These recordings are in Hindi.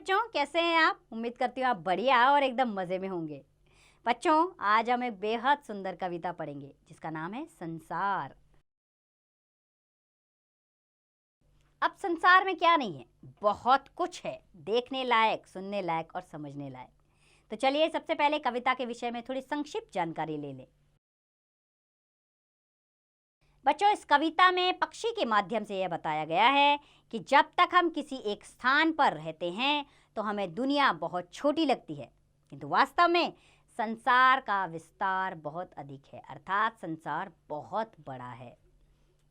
बच्चों, कैसे हैं आप? उम्मीद करती हूँ आप बढ़िया और एकदम मज़े में होंगे। बच्चों, आज हम एक बेहद सुंदर कविता पढ़ेंगे जिसका नाम है संसार। अब संसार में क्या नहीं है, बहुत कुछ है, देखने लायक, सुनने लायक और समझने लायक। तो चलिए सबसे पहले कविता के विषय में थोड़ी संक्षिप्त जानकारी ले लें। बच्चों, इस कविता में पक्षी के माध्यम से यह बताया गया है कि जब तक हम किसी एक स्थान पर रहते हैं तो हमें दुनिया बहुत छोटी लगती है, किंतु वास्तव में संसार का विस्तार बहुत अधिक है, अर्थात संसार बहुत बड़ा है।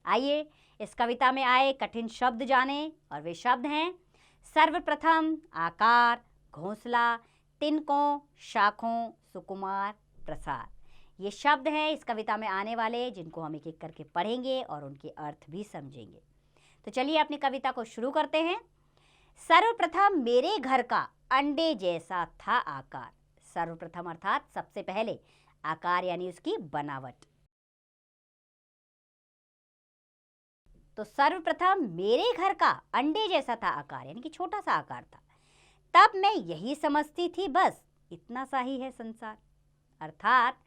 आइए इस कविता में आए कठिन शब्द जानें, और वे शब्द हैं सर्वप्रथम, आकार, घोंसला, तिनकों, शाखों, सुकुमार, प्रसार। ये शब्द हैं इस कविता में आने वाले, जिनको हम एक एक करके पढ़ेंगे और उनके अर्थ भी समझेंगे। तो चलिए अपनी कविता को शुरू करते हैं। सर्वप्रथम मेरे घर का अंडे जैसा था आकार। सर्वप्रथम अर्थात सबसे पहले, आकार यानी उसकी बनावट। तो सर्वप्रथम मेरे घर का अंडे जैसा था आकार, यानी कि छोटा सा आकार था। तब मैं यही समझती थी बस इतना सा ही है संसार। अर्थात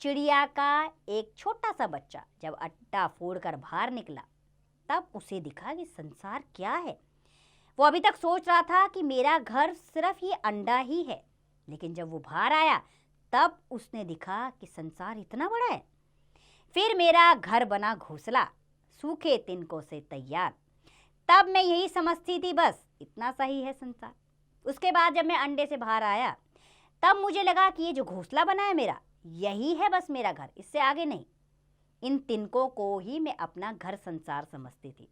चिड़िया का एक छोटा सा बच्चा जब अंडा फोड़कर बाहर निकला, तब उसे दिखा कि संसार क्या है। वो अभी तक सोच रहा था कि मेरा घर सिर्फ ये अंडा ही है, लेकिन जब वो बाहर आया तब उसने दिखा कि संसार इतना बड़ा है। फिर मेरा घर बना घोंसला, सूखे तिनकों से तैयार। तब मैं यही समझती थी बस इतना सा ही है संसार। उसके बाद जब मैं अंडे से बाहर आया, तब मुझे लगा कि ये जो घोंसला बना है मेरा, यही है बस मेरा घर, इससे आगे नहीं। इन तिनकों को ही मैं अपना घर संसार समझती थी।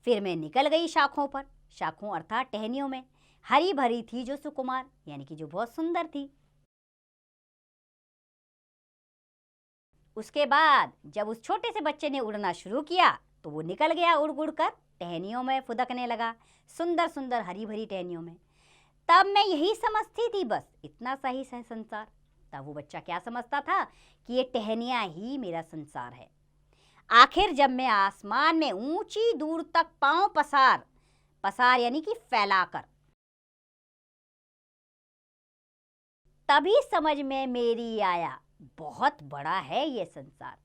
फिर मैं निकल गई शाखों पर। शाखों अर्थात टहनियों में हरी भरी थी जो सुकुमार, यानी कि जो बहुत सुंदर थी। उसके बाद जब उस छोटे से बच्चे ने उड़ना शुरू किया तो वो निकल गया उड़ उड़ कर टहनियों में फुदकने लगा, सुंदर सुंदर हरी भरी टहनियों में। तब मैं यही समझती थी बस इतना सा ही है संसार। तब वो बच्चा क्या समझता था कि ये टहनियाँ ही मेरा संसार है। आखिर जब मैं आसमान में ऊंची दूर तक पांव पसार, पसार यानी कि फैलाकर, तभी समझ में मेरी आया बहुत बड़ा है ये संसार।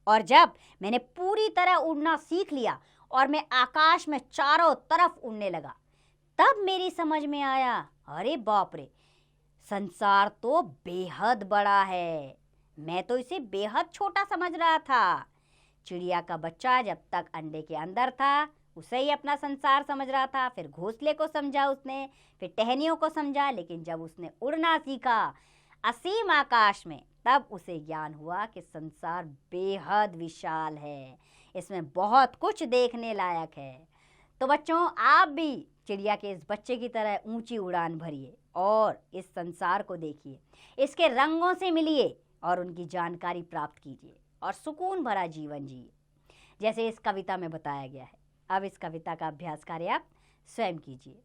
और जब मैंने पूरी तरह उड़ना सीख लिया और मैं आकाश में चारों तरफ उड़ने लगा, तब मेरी समझ में आया, अरे बाप रे, संसार तो बेहद बड़ा है। मैं तो इसे बेहद छोटा समझ रहा था। चिड़िया का बच्चा जब तक अंडे के अंदर था उसे ही अपना संसार समझ रहा था। फिर घोंसले को समझा उसने, फिर टहनियों को समझा, लेकिन जब उसने उड़ना सीखा असीम आकाश में, तब उसे ज्ञान हुआ कि संसार बेहद विशाल है, इसमें बहुत कुछ देखने लायक है। तो बच्चों, आप भी चिड़िया के इस बच्चे की तरह ऊंची उड़ान भरिए और इस संसार को देखिए, इसके रंगों से मिलिए और उनकी जानकारी प्राप्त कीजिए और सुकून भरा जीवन जिए, जैसे इस कविता में बताया गया है। अब इस कविता का अभ्यास कार्य आप स्वयं कीजिए।